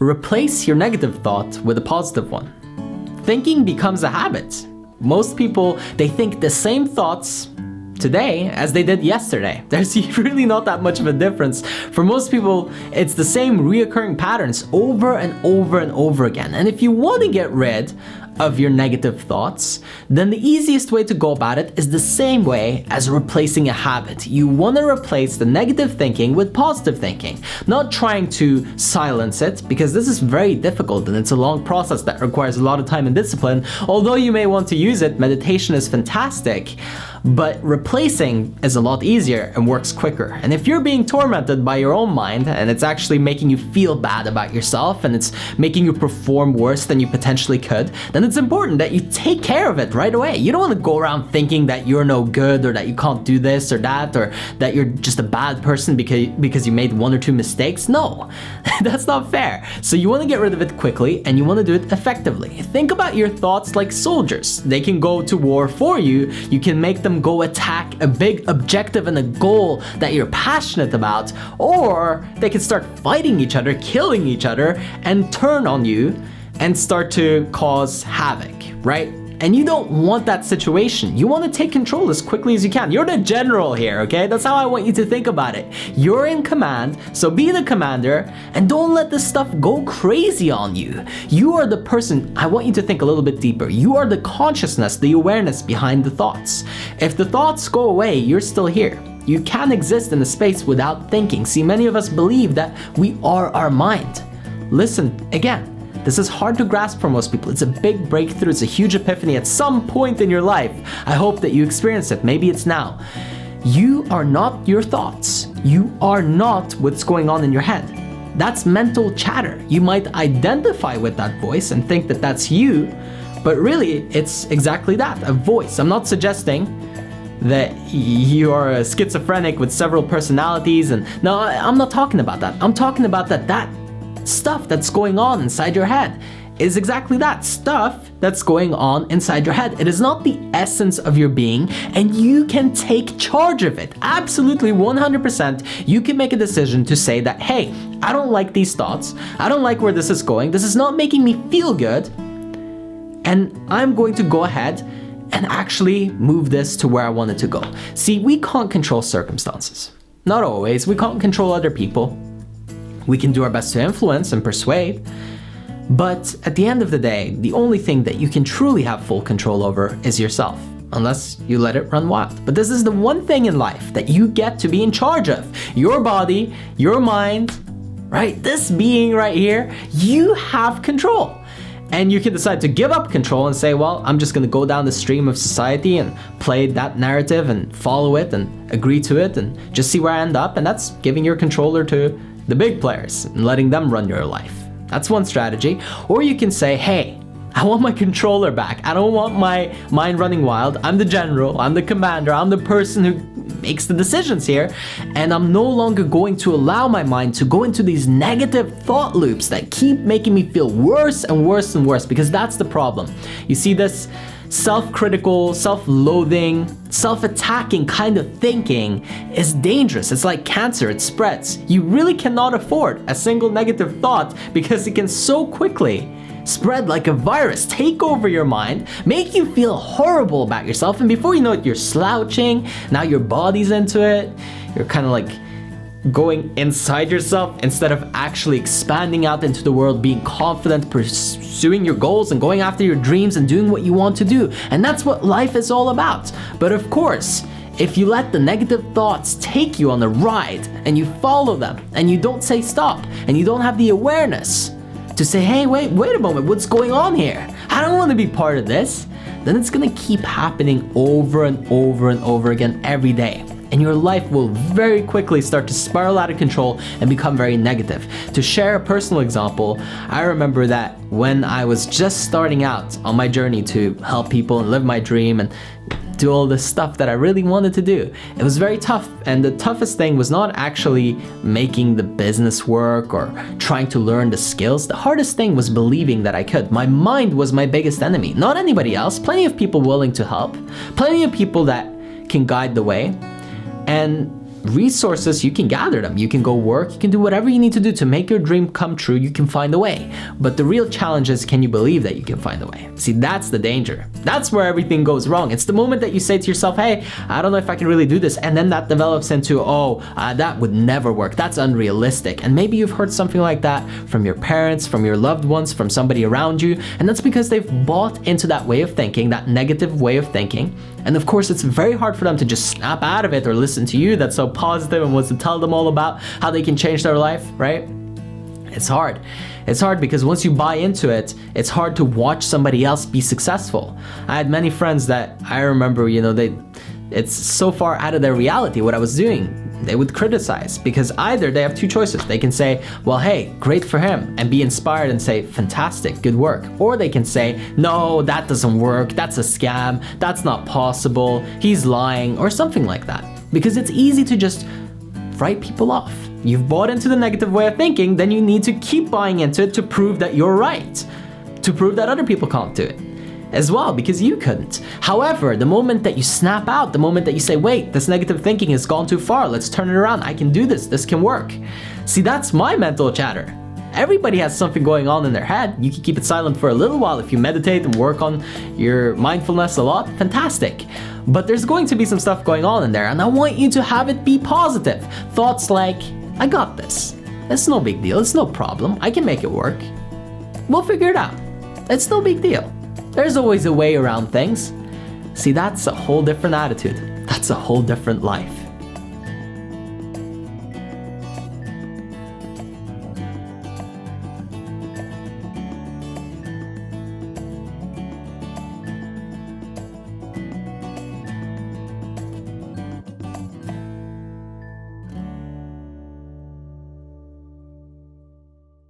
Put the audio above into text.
Replace your negative thought with a positive one. Thinking becomes a habit. Most people, they think the same thoughts today as they did yesterday. There's really not that much of a difference. For most people, it's the same reoccurring patterns over and over and over again. And if you want to get rid of your negative thoughts, then the easiest way to go about it is the same way as replacing a habit. You want to replace the negative thinking with positive thinking, not trying to silence it, because this is very difficult and it's a long process that requires a lot of time and discipline. Although you may want to use it, meditation is fantastic, but replacing is a lot easier and works quicker. And if you're being tormented by your own mind and it's actually making you feel bad about yourself and it's making you perform worse than you potentially could, then it's important that you take care of it right away. You don't want to go around thinking that you're no good or that you can't do this or that or that you're just a bad person because you made one or two mistakes. No, that's not fair. So you want to get rid of it quickly and you want to do it effectively. Think about your thoughts like soldiers. They can go to war for you. You can make them go attack a big objective and a goal that you're passionate about, or they can start fighting each other, killing each other, and turn on you and start to cause havoc, right? And you don't want that situation. You want to take control as quickly as you can. You're the general here, okay? That's how I want you to think about it. You're in command, so be the commander and don't let this stuff go crazy on you. You are the person. I want you to think a little bit deeper. You are the consciousness, the awareness behind the thoughts. If the thoughts go away, you're still here. You can't exist in a space without thinking. See, many of us believe that we are our mind. Listen, again, this is hard to grasp for most people. It's a big breakthrough. It's a huge epiphany at some point in your life. I hope that you experience it. Maybe it's now. You are not your thoughts. You are not what's going on in your head. That's mental chatter. You might identify with that voice and think that that's you, but really it's exactly that, a voice. I'm not suggesting that you are a schizophrenic with several personalities, and no, I'm not talking about that. I'm talking about that stuff that's going on inside your head is exactly that stuff that's going on inside your head. It is not the essence of your being, and you can take charge of it. Absolutely 100%. You can make a decision to say that, hey, I don't like these thoughts. I don't like where this is going. This is not making me feel good. And I'm going to go ahead and actually move this to where I want it to go. See, we can't control circumstances. Not always. We can't control other people. We can do our best to influence and persuade, but at the end of the day, the only thing that you can truly have full control over is yourself, unless you let it run wild. But this is the one thing in life that you get to be in charge of. Your body, your mind, right? This being right here, you have control. And you can decide to give up control and say, well, I'm just going to go down the stream of society and play that narrative and follow it and agree to it and just see where I end up. And that's giving your controller to the big players and letting them run your life. That's one strategy. Or you can say, hey, I want my controller back. I don't want my mind running wild. I'm the general, I'm the commander, I'm the person who makes the decisions here, and I'm no longer going to allow my mind to go into these negative thought loops that keep making me feel worse and worse and worse, because that's the problem. You see, this self-critical, self-loathing, self-attacking kind of thinking is dangerous. It's like cancer, it spreads. You really cannot afford a single negative thought because it can so quickly spread like a virus, take over your mind, make you feel horrible about yourself, and before you know it, you're slouching, now your body's into it, you're kind of like going inside yourself instead of actually expanding out into the world, being confident, pursuing your goals and going after your dreams and doing what you want to do. And that's what life is all about. But of course, if you let the negative thoughts take you on a ride and you follow them and you don't say stop and you don't have the awareness to say, hey, wait a moment, what's going on here? I don't want to be part of this. Then it's going to keep happening over and over and over again every day. And your life will very quickly start to spiral out of control and become very negative. To share a personal example, I remember that when I was just starting out on my journey to help people and live my dream and do all this stuff that I really wanted to do, it was very tough. And the toughest thing was not actually making the business work or trying to learn the skills. The hardest thing was believing that I could. My mind was my biggest enemy, not anybody else. Plenty of people willing to help, plenty of people that can guide the way. And resources, you can gather them. You can go work, you can do whatever you need to do to make your dream come true. You can find a way. But the real challenge is, can you believe that you can find a way? See, that's the danger. That's where everything goes wrong. It's the moment that you say to yourself, hey, I don't know if I can really do this. And then that develops into, that would never work. That's unrealistic. And maybe you've heard something like that from your parents, from your loved ones, from somebody around you. And that's because they've bought into that way of thinking, that negative way of thinking. And of course, it's very hard for them to just snap out of it or listen to you that's so positive and wants to tell them all about how they can change their life, right? It's hard. It's hard because once you buy into it, it's hard to watch somebody else be successful. I had many friends that I remember, it's so far out of their reality what I was doing. They would criticize because either they have two choices. They can say, well, hey, great for him, and be inspired and say, fantastic, good work. Or they can say, no, that doesn't work, that's a scam, that's not possible, he's lying, or something like that. Because it's easy to just write people off. You've bought into the negative way of thinking, then you need to keep buying into it to prove that you're right, to prove that other people can't do it as well, because you couldn't. However, the moment that you snap out, the moment that you say, wait, this negative thinking has gone too far, let's turn it around, I can do this can work. See, that's my mental chatter. Everybody has something going on in their head. You can keep it silent for a little while if you meditate and work on your mindfulness a lot, fantastic. But there's going to be some stuff going on in there, and I want you to have it be positive. Thoughts like, I got this. It's no big deal, it's no problem, I can make it work. We'll figure it out. It's no big deal. There's always a way around things. See, that's a whole different attitude. That's a whole different life.